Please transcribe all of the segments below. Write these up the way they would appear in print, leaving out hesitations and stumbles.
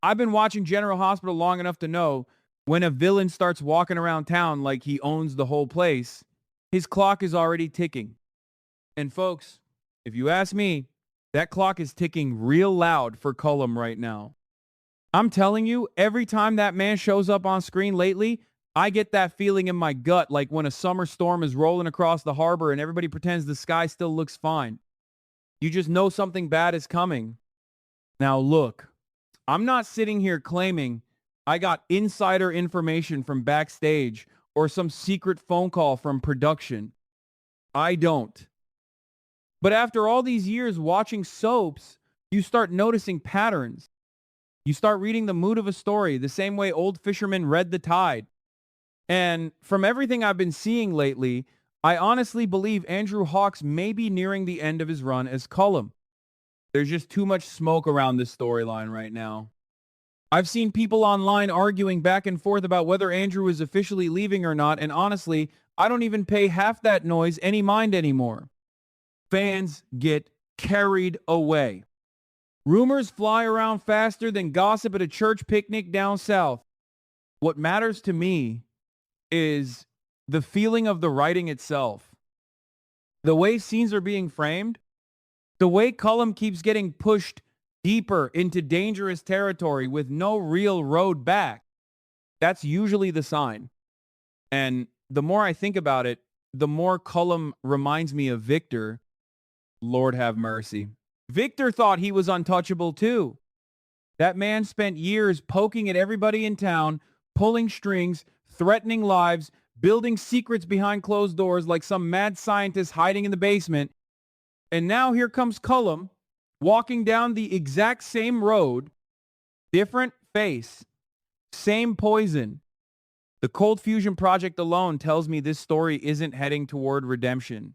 I've been watching General Hospital long enough to know when a villain starts walking around town like he owns the whole place, his clock is already ticking. And folks, if you ask me, that clock is ticking real loud for Cullum right now. I'm telling you, every time that man shows up on screen lately, I get that feeling in my gut like when a summer storm is rolling across the harbor and everybody pretends the sky still looks fine. You just know something bad is coming. Now, look, I'm not sitting here claiming I got insider information from backstage or some secret phone call from production. I don't. But after all these years watching soaps, you start noticing patterns. You start reading the mood of a story the same way old fishermen read the tide. And from everything I've been seeing lately, I honestly believe Andrew Hawks may be nearing the end of his run as Cullum. There's just too much smoke around this storyline right now. I've seen people online arguing back and forth about whether Andrew is officially leaving or not, and honestly, I don't even pay half that noise any mind anymore. Fans get carried away. Rumors fly around faster than gossip at a church picnic down south. What matters to me is the feeling of the writing itself. The way scenes are being framed, the way Cullum keeps getting pushed deeper into dangerous territory with no real road back. That's usually the sign. And the more I think about it, the more Cullum reminds me of Victor. Lord have mercy. Victor thought he was untouchable too. That man spent years poking at everybody in town, pulling strings, threatening lives, building secrets behind closed doors like some mad scientist hiding in the basement. And now here comes Cullum, walking down the exact same road, different face, same poison. The Cold Fusion Project alone tells me this story isn't heading toward redemption.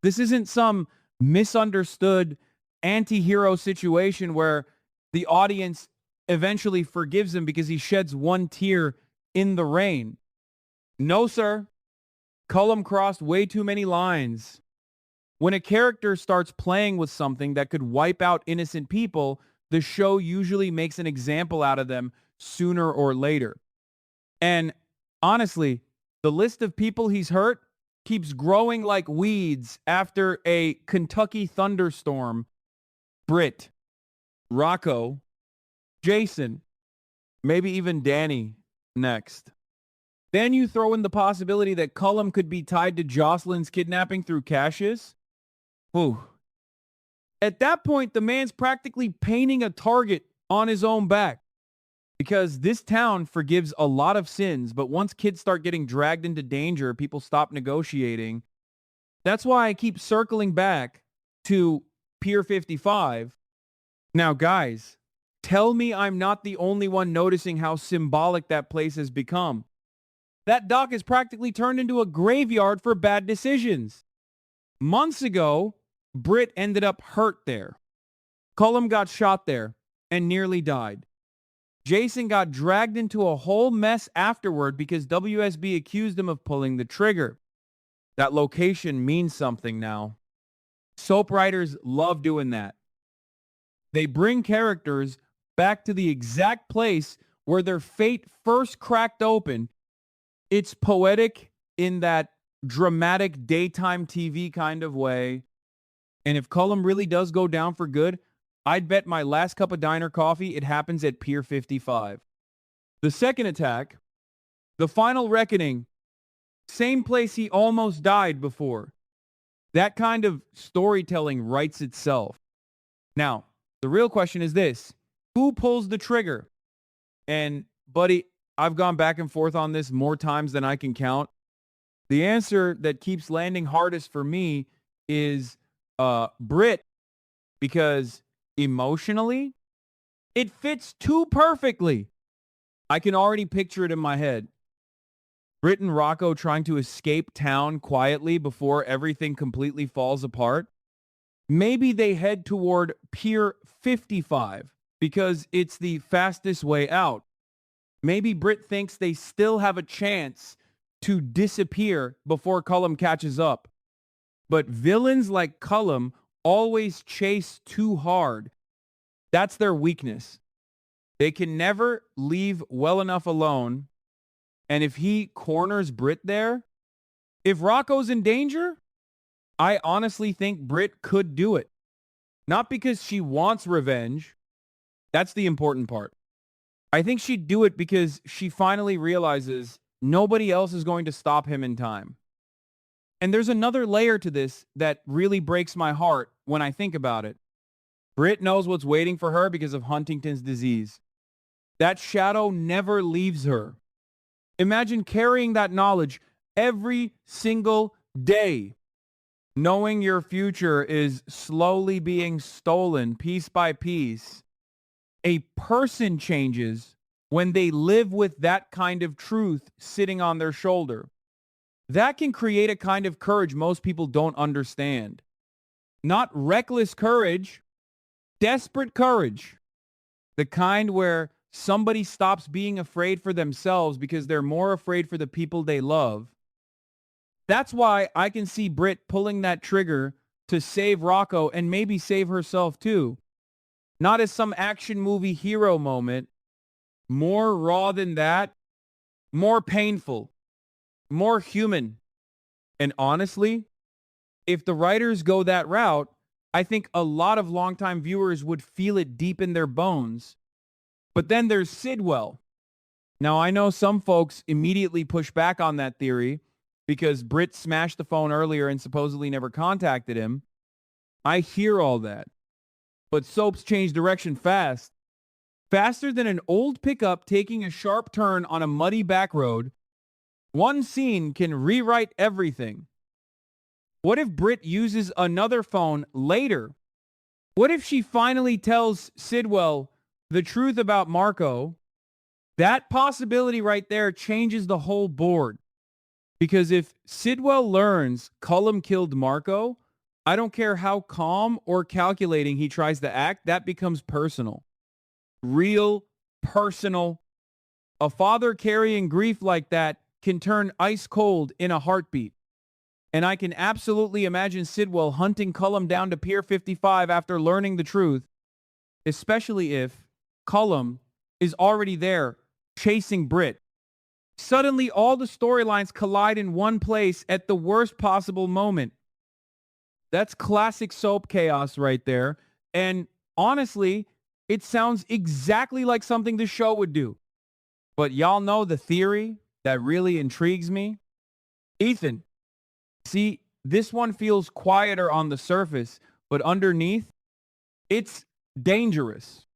This isn't some misunderstood anti-hero situation where the audience eventually forgives him because he sheds one tear in the rain. No, sir. Cullum crossed way too many lines. When a character starts playing with something that could wipe out innocent people, the show usually makes an example out of them sooner or later. And honestly, the list of people he's hurt keeps growing like weeds after a Kentucky thunderstorm. Britt, Rocco, Jason, maybe even Danny next. Then you throw in the possibility that Cullum could be tied to Jocelyn's kidnapping through Cassius. Ooh. At that point, the man's practically painting a target on his own back. Because this town forgives a lot of sins, but once kids start getting dragged into danger, people stop negotiating. That's why I keep circling back to Pier 55. Now, guys, tell me I'm not the only one noticing how symbolic that place has become. That dock is practically turned into a graveyard for bad decisions. Months ago, Britt ended up hurt there. Cullum got shot there and nearly died. Jason got dragged into a whole mess afterward because WSB accused him of pulling the trigger. That location means something now. Soap writers love doing that. They bring characters back to the exact place where their fate first cracked open. It's poetic in that dramatic daytime TV kind of way. And if Cullum really does go down for good, I'd bet my last cup of diner coffee it happens at Pier 55. The second attack, the final reckoning, same place he almost died before. That kind of storytelling writes itself. Now, the real question is this: who pulls the trigger? And, buddy, I've gone back and forth on this more times than I can count. The answer that keeps landing hardest for me is Britt, because emotionally, it fits too perfectly. I can already picture it in my head. Britt and Rocco trying to escape town quietly before everything completely falls apart. Maybe they head toward Pier 55 because it's the fastest way out. Maybe Britt thinks they still have a chance to disappear before Cullum catches up. But villains like Cullum always chase too hard. That's their weakness. They can never leave well enough alone. And if he corners Brit there, if Rocco's in danger, I honestly think Brit could do it. Not because she wants revenge. That's the important part. I think she'd do it because she finally realizes nobody else is going to stop him in time. And there's another layer to this that really breaks my heart when I think about it. Brit knows what's waiting for her because of Huntington's disease. That shadow never leaves her. Imagine carrying that knowledge every single day, knowing your future is slowly being stolen piece by piece. A person changes when they live with that kind of truth sitting on their shoulder. That can create a kind of courage most people don't understand. Not reckless courage, desperate courage. The kind where somebody stops being afraid for themselves because they're more afraid for the people they love. That's why I can see Brit pulling that trigger to save Rocco and maybe save herself too. Not as some action movie hero moment. More raw than that. More painful. More human. And honestly, if the writers go that route, I think a lot of longtime viewers would feel it deep in their bones. But then there's Sidwell. Now, I know some folks immediately push back on that theory because Brit smashed the phone earlier and supposedly never contacted him. I hear all that. But soaps change direction fast. Faster than an old pickup taking a sharp turn on a muddy back road. One scene can rewrite everything. What if Brit uses another phone later? What if she finally tells Sidwell the truth about Marco? That possibility right there changes the whole board. Because if Sidwell learns Cullum killed Marco, I don't care how calm or calculating he tries to act, that becomes personal. Real, personal. A father carrying grief like that can turn ice cold in a heartbeat. And I can absolutely imagine Sidwell hunting Cullum down to Pier 55 after learning the truth, especially if Cullum is already there chasing Brit. Suddenly, all the storylines collide in one place at the worst possible moment. That's classic soap chaos right there. And honestly, it sounds exactly like something the show would do. But y'all know the theory that really intrigues me? Ethan. See, this one feels quieter on the surface, but underneath, it's dangerous.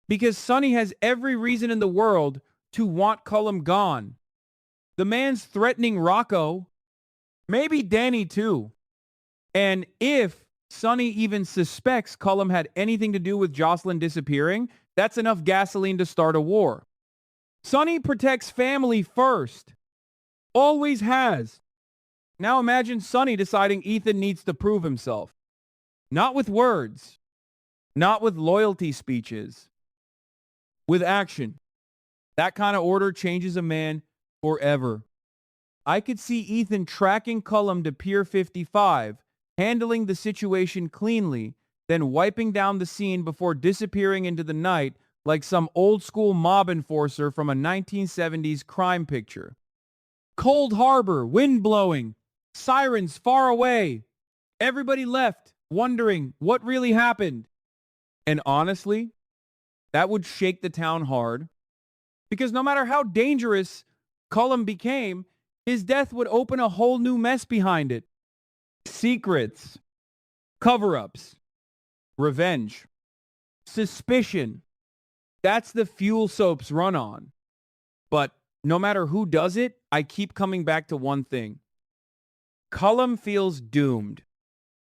Because Sonny has every reason in the world to want Cullum gone. The man's threatening Rocco, maybe Danny too. And if Sonny even suspects Cullum had anything to do with Jocelyn disappearing, that's enough gasoline to start a war. Sonny protects family first. Always has. Now imagine Sonny deciding Ethan needs to prove himself. Not with words. Not with loyalty speeches. With action. That kind of order changes a man forever. I could see Ethan tracking Cullum to Pier 55, handling the situation cleanly, then wiping down the scene before disappearing into the night like some old-school mob enforcer from a 1970s crime picture. Cold harbor, wind blowing, sirens far away. Everybody left, wondering what really happened. And honestly, that would shake the town hard. Because no matter how dangerous Cullum became, his death would open a whole new mess behind it. Secrets, cover-ups, revenge, suspicion. That's the fuel soaps run on. But no matter who does it, I keep coming back to one thing. Cullum feels doomed.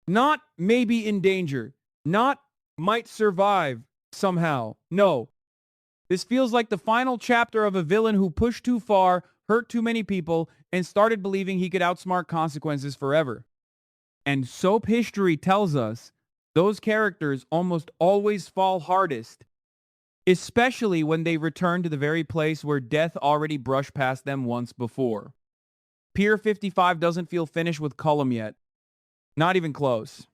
Not maybe in danger. Not might survive somehow. No. This feels like the final chapter of a villain who pushed too far, hurt too many people, and started believing he could outsmart consequences forever. And soap history tells us those characters almost always fall hardest, especially when they return to the very place where death already brushed past them once before. Pier 55 doesn't feel finished with Cullum yet. Not even close.